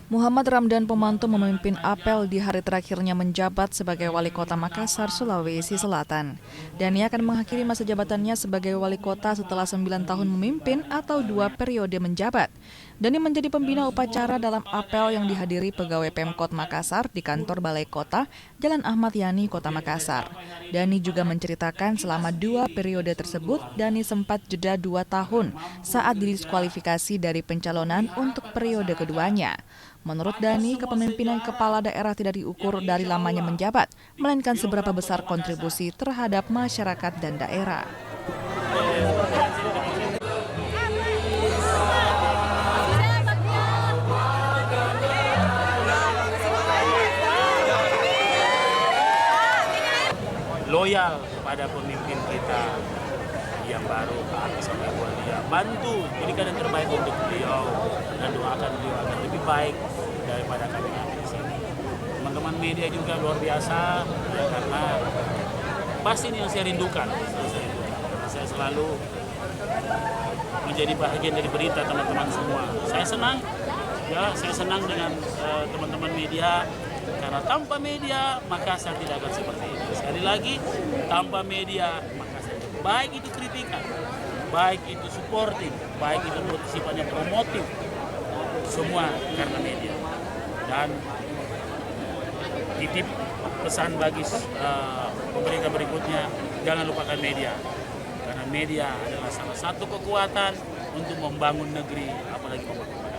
Muhammad Ramdan Pomanto memimpin apel di hari terakhirnya menjabat sebagai Wali Kota Makassar, Sulawesi Selatan. Dani akan mengakhiri masa jabatannya sebagai Wali Kota setelah 9 tahun memimpin atau 2 periode menjabat. Dani menjadi pembina upacara dalam apel yang dihadiri pegawai Pemkot Makassar di kantor Balai Kota, Jalan Ahmad Yani, Kota Makassar. Dani juga menceritakan selama 2 periode tersebut, Dani sempat jeda 2 tahun saat didiskualifikasi dari pencalonan untuk periode keduanya. Menurut Dani, kepemimpinan kepala daerah tidak diukur dari lamanya menjabat, melainkan seberapa besar kontribusi terhadap masyarakat dan daerah. Loyal kepada pemimpin kita yang baru, sampai dia bantu berikan yang terbaik untuk beliau dan doakan beliau agar lebih baik daripada kami di sini. Teman-teman media juga luar biasa ya, karena pasti ini yang saya rindukan. Saya selalu menjadi bahagian dari berita teman-teman semua. Saya senang dengan teman-teman media. Karena tanpa media, Makassar tidak akan seperti ini. Sekali lagi, tanpa media, Makassar baik itu kritikan, baik itu supporting, baik itu sifatnya promotif, semua karena media. Dan titip pesan bagi pemerintah berikutnya, jangan lupakan media. Karena media adalah salah satu kekuatan untuk membangun negeri, apalagi membangun